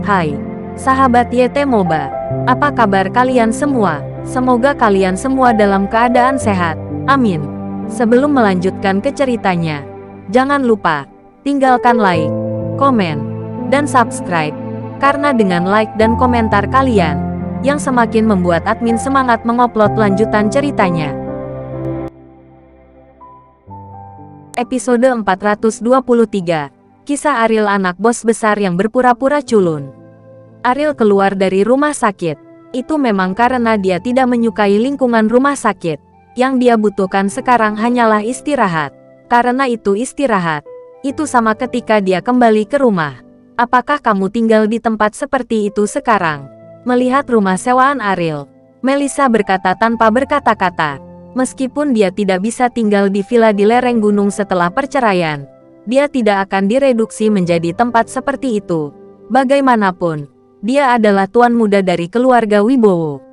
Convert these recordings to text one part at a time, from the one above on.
Hai, sahabat YT Moba. Apa kabar kalian semua? Semoga kalian semua dalam keadaan sehat. Amin. Sebelum melanjutkan ke ceritanya, jangan lupa tinggalkan like, komen, dan subscribe. Karena dengan like dan komentar kalian, yang semakin membuat admin semangat mengupload lanjutan ceritanya. Episode 423. Kisah Ariel, anak bos besar yang berpura-pura culun. Ariel keluar dari rumah sakit. Itu memang karena dia tidak menyukai lingkungan rumah sakit. Yang dia butuhkan sekarang hanyalah istirahat. Karena itu istirahat, itu sama ketika dia kembali ke rumah. Apakah kamu tinggal di tempat seperti itu sekarang? Melihat rumah sewaan Ariel, Melissa berkata tanpa berkata-kata. Meskipun dia tidak bisa tinggal di villa di lereng gunung setelah perceraian, dia tidak akan direduksi menjadi tempat seperti itu. Bagaimanapun, dia adalah tuan muda dari keluarga Wibowo.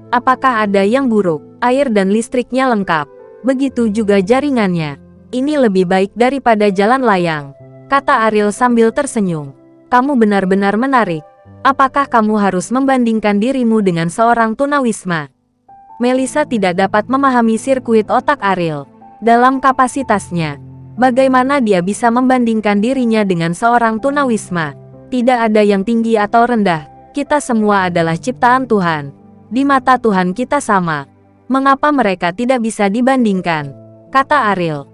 Apakah ada yang buruk? Air dan listriknya lengkap. Begitu juga jaringannya. Ini lebih baik daripada jalan layang, kata Ariel sambil tersenyum. Kamu benar-benar menarik. Apakah kamu harus membandingkan dirimu dengan seorang tunawisma? Melissa tidak dapat memahami sirkuit otak Ariel. Dalam kapasitasnya, bagaimana dia bisa membandingkan dirinya dengan seorang tunawisma? Tidak ada yang tinggi atau rendah. Kita semua adalah ciptaan Tuhan. Di mata Tuhan kita sama. Mengapa mereka tidak bisa dibandingkan? Kata Ariel.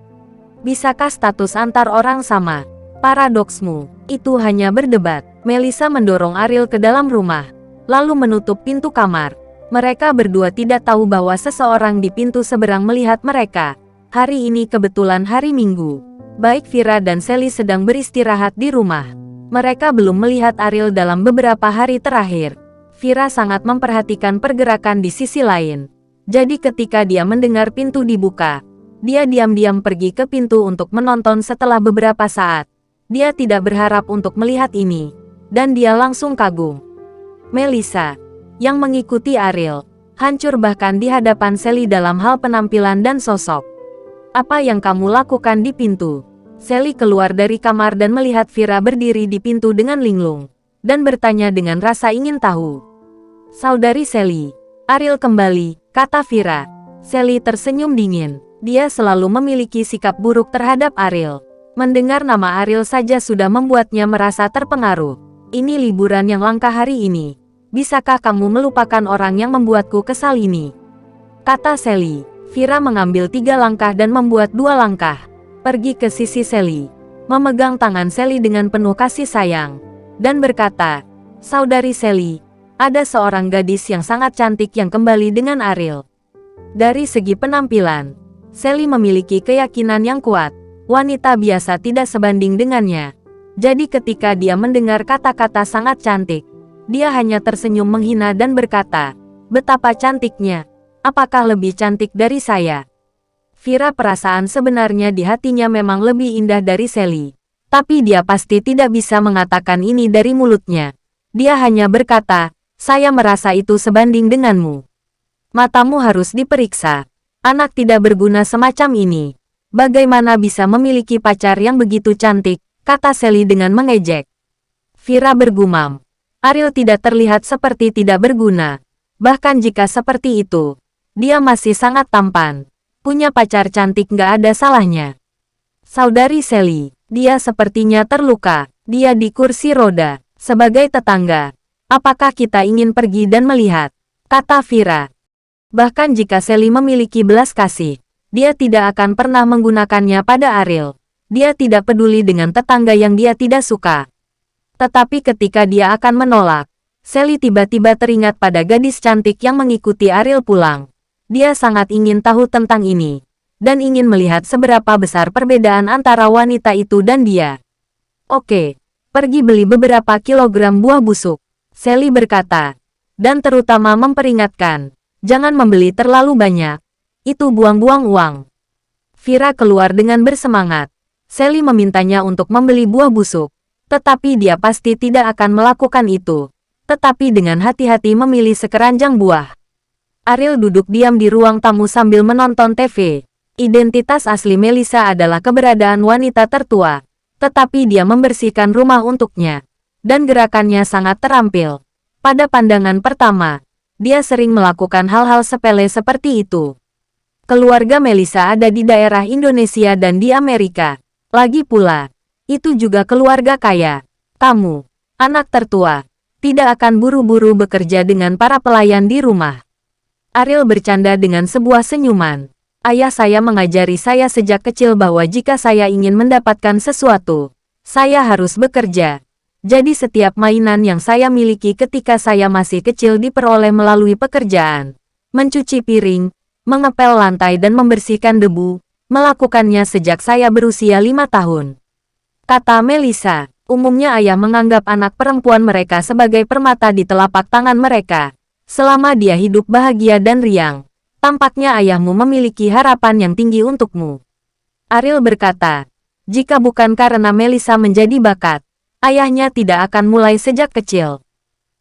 Bisakah status antar orang sama? Paradoksmu, itu hanya berdebat. Melissa mendorong Ariel ke dalam rumah, lalu menutup pintu kamar. Mereka berdua tidak tahu bahwa seseorang di pintu seberang melihat mereka. Hari ini kebetulan hari Minggu. Baik Vira dan Sally sedang beristirahat di rumah. Mereka belum melihat Ariel dalam beberapa hari terakhir. Vira sangat memperhatikan pergerakan di sisi lain. Jadi ketika dia mendengar pintu dibuka, dia diam-diam pergi ke pintu untuk menonton. Setelah beberapa saat, dia tidak berharap untuk melihat ini, dan dia langsung kagum. Melissa, yang mengikuti Ariel, hancur bahkan di hadapan Sally dalam hal penampilan dan sosok. Apa yang kamu lakukan di pintu? Sally keluar dari kamar dan melihat Vira berdiri di pintu dengan linglung, dan bertanya dengan rasa ingin tahu. Saudari Sally. Ariel kembali, kata Vira. Sally tersenyum dingin. Dia selalu memiliki sikap buruk terhadap Ariel. Mendengar nama Ariel saja sudah membuatnya merasa terpengaruh. Ini liburan yang langka hari ini. Bisakah kamu melupakan orang yang membuatku kesal ini? Kata Sally. Vira mengambil 3 langkah dan membuat 2 langkah. Pergi ke sisi Sally. Memegang tangan Sally dengan penuh kasih sayang. Dan berkata, Saudari Sally, ada seorang gadis yang sangat cantik yang kembali dengan Ariel. Dari segi penampilan, Sally memiliki keyakinan yang kuat. Wanita biasa tidak sebanding dengannya. Jadi ketika dia mendengar kata-kata sangat cantik, dia hanya tersenyum menghina dan berkata, betapa cantiknya. Apakah lebih cantik dari saya? Vira perasaan sebenarnya di hatinya memang lebih indah dari Sally. Tapi dia pasti tidak bisa mengatakan ini dari mulutnya. Dia hanya berkata, saya merasa itu sebanding denganmu. Matamu harus diperiksa. Anak tidak berguna semacam ini. Bagaimana bisa memiliki pacar yang begitu cantik, kata Sally dengan mengejek. Vira bergumam. Ariel tidak terlihat seperti tidak berguna. Bahkan jika seperti itu, dia masih sangat tampan. Punya pacar cantik nggak ada salahnya. Saudari Sally, dia sepertinya terluka. Dia di kursi roda. Sebagai tetangga, apakah kita ingin pergi dan melihat? Kata Vira. Bahkan jika Sally memiliki belas kasih, dia tidak akan pernah menggunakannya pada Ariel. Dia tidak peduli dengan tetangga yang dia tidak suka. Tetapi ketika dia akan menolak, Sally tiba-tiba teringat pada gadis cantik yang mengikuti Ariel pulang. Dia sangat ingin tahu tentang ini, dan ingin melihat seberapa besar perbedaan antara wanita itu dan dia. Oke, pergi beli beberapa kilogram buah busuk, Sally berkata. Dan terutama memperingatkan, jangan membeli terlalu banyak. Itu buang-buang uang. Vira keluar dengan bersemangat. Sally memintanya untuk membeli buah busuk. Tetapi dia pasti tidak akan melakukan itu. Tetapi dengan hati-hati memilih sekeranjang buah. Ariel duduk diam di ruang tamu sambil menonton TV. Identitas asli Melissa adalah keberadaan wanita tertua. Tetapi dia membersihkan rumah untuknya. dan gerakannya sangat terampil. Pada pandangan pertama, dia sering melakukan hal-hal sepele seperti itu. Keluarga Melissa ada di daerah Indonesia dan di Amerika. Lagi pula, itu juga keluarga kaya. Kamu, anak tertua, tidak akan buru-buru bekerja dengan para pelayan di rumah. Ariel bercanda dengan sebuah senyuman. Ayah saya mengajari saya sejak kecil bahwa jika saya ingin mendapatkan sesuatu, saya harus bekerja. Jadi setiap mainan yang saya miliki ketika saya masih kecil diperoleh melalui pekerjaan. Mencuci piring, mengepel lantai dan membersihkan debu, melakukannya sejak saya berusia 5 tahun. Kata Melissa, umumnya ayah menganggap anak perempuan mereka sebagai permata di telapak tangan mereka. Selama dia hidup bahagia dan riang, tampaknya ayahmu memiliki harapan yang tinggi untukmu. Ariel berkata, jika bukan karena Melissa menjadi bakat, ayahnya tidak akan mulai sejak kecil.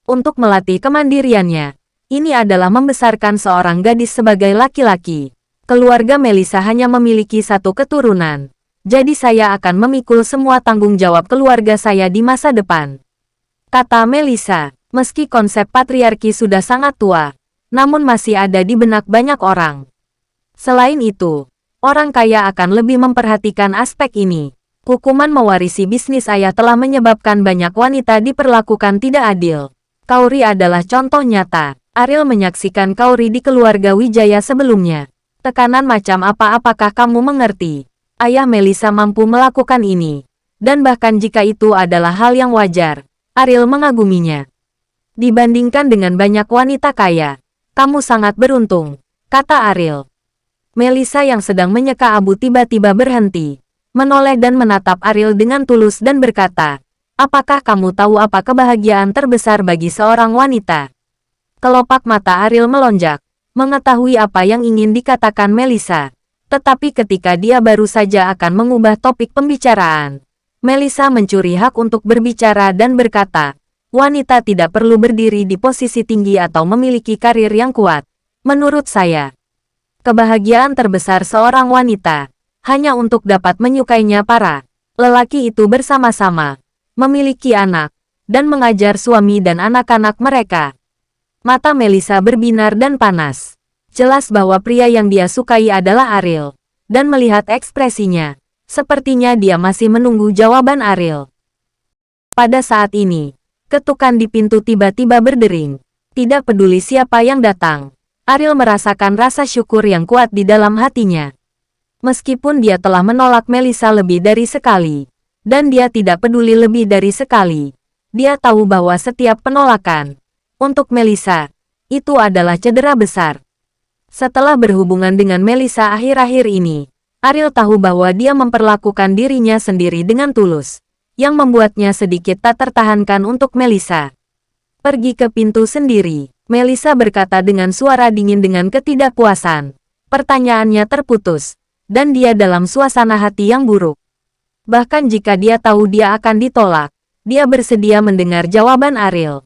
Untuk melatih kemandiriannya, ini adalah membesarkan seorang gadis sebagai laki-laki. Keluarga Melissa hanya memiliki satu keturunan, jadi saya akan memikul semua tanggung jawab keluarga saya di masa depan. Kata Melissa. Meski konsep patriarki sudah sangat tua, namun masih ada di benak banyak orang. Selain itu, orang kaya akan lebih memperhatikan aspek ini. Hukuman mewarisi bisnis ayah telah menyebabkan banyak wanita diperlakukan tidak adil. Kauri adalah contoh nyata. Ariel menyaksikan Kauri di keluarga Wijaya sebelumnya. Tekanan macam apakah kamu mengerti? Ayah Melissa mampu melakukan ini. Dan bahkan jika itu adalah hal yang wajar, Ariel mengaguminya. Dibandingkan dengan banyak wanita kaya, kamu sangat beruntung, kata Ariel. Melissa yang sedang menyeka abu tiba-tiba berhenti, menoleh dan menatap Ariel dengan tulus dan berkata, apakah kamu tahu apa kebahagiaan terbesar bagi seorang wanita? Kelopak mata Ariel melonjak, mengetahui apa yang ingin dikatakan Melissa. Tetapi ketika dia baru saja akan mengubah topik pembicaraan, Melissa mencuri hak untuk berbicara dan berkata, wanita tidak perlu berdiri di posisi tinggi atau memiliki karir yang kuat. Menurut saya, kebahagiaan terbesar seorang wanita hanya untuk dapat menyukainya para lelaki itu bersama-sama, memiliki anak, dan mengajar suami dan anak-anak mereka. Mata Melissa berbinar dan panas. Jelas bahwa pria yang dia sukai adalah Ariel. Dan melihat ekspresinya, sepertinya dia masih menunggu jawaban Ariel. Pada saat ini, ketukan di pintu tiba-tiba berdering. Tidak peduli siapa yang datang, Ariel merasakan rasa syukur yang kuat di dalam hatinya. Meskipun dia telah menolak Melissa lebih dari sekali, dan dia tidak peduli lebih dari sekali, dia tahu bahwa setiap penolakan untuk Melissa itu adalah cedera besar. Setelah berhubungan dengan Melissa akhir-akhir ini, Ariel tahu bahwa dia memperlakukan dirinya sendiri dengan tulus, yang membuatnya sedikit tak tertahankan untuk Melissa. Pergi ke pintu sendiri, Melissa berkata dengan suara dingin dengan ketidakpuasan. Pertanyaannya terputus, dan dia dalam suasana hati yang buruk. Bahkan jika dia tahu dia akan ditolak, dia bersedia mendengar jawaban Ariel.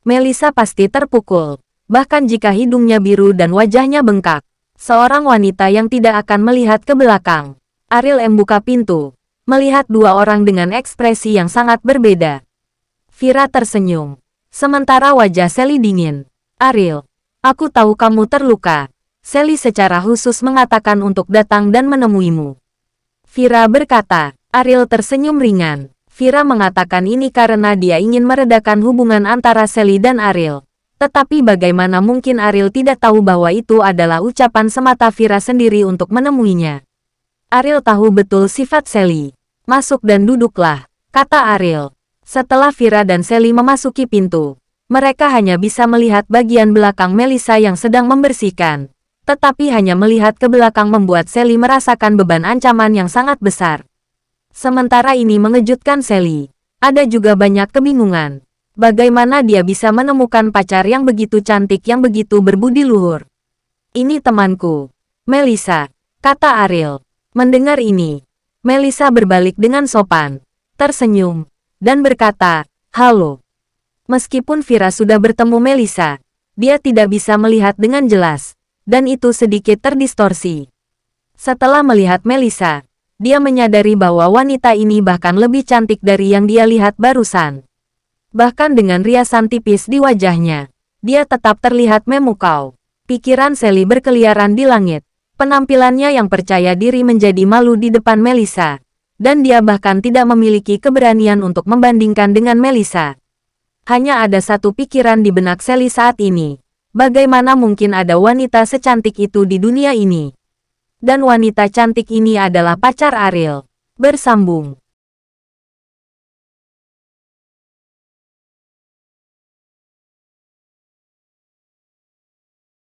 Melissa pasti terpukul, bahkan jika hidungnya biru dan wajahnya bengkak. Seorang wanita yang tidak akan melihat ke belakang. Ariel membuka pintu, melihat dua orang dengan ekspresi yang sangat berbeda. Vira tersenyum, sementara wajah Sally dingin. Ariel, aku tahu kamu terluka. Sally secara khusus mengatakan untuk datang dan menemuimu. Vira berkata. Ariel tersenyum ringan. Vira mengatakan ini karena dia ingin meredakan hubungan antara Sally dan Ariel. Tetapi bagaimana mungkin Ariel tidak tahu bahwa itu adalah ucapan semata Vira sendiri untuk menemuinya. Ariel tahu betul sifat Sally. Masuk dan duduklah, kata Ariel. Setelah Vira dan Sally memasuki pintu, mereka hanya bisa melihat bagian belakang Melissa yang sedang membersihkan. Tetapi hanya melihat ke belakang membuat Sally merasakan beban ancaman yang sangat besar. Sementara ini mengejutkan Sally. Ada juga banyak kebingungan. Bagaimana dia bisa menemukan pacar yang begitu cantik yang begitu berbudi luhur. Ini temanku, Melissa, kata Ariel. Mendengar ini, Melissa berbalik dengan sopan, tersenyum, dan berkata, halo. Meskipun Vira sudah bertemu Melissa, dia tidak bisa melihat dengan jelas, dan itu sedikit terdistorsi. Setelah melihat Melissa, dia menyadari bahwa wanita ini bahkan lebih cantik dari yang dia lihat barusan. Bahkan dengan riasan tipis di wajahnya, dia tetap terlihat memukau. Pikiran Sally berkeliaran di langit. Penampilannya yang percaya diri menjadi malu di depan Melissa. Dan dia bahkan tidak memiliki keberanian untuk membandingkan dengan Melissa. Hanya ada satu pikiran di benak Sally saat ini. Bagaimana mungkin ada wanita secantik itu di dunia ini? Dan wanita cantik ini adalah pacar Ariel. Bersambung.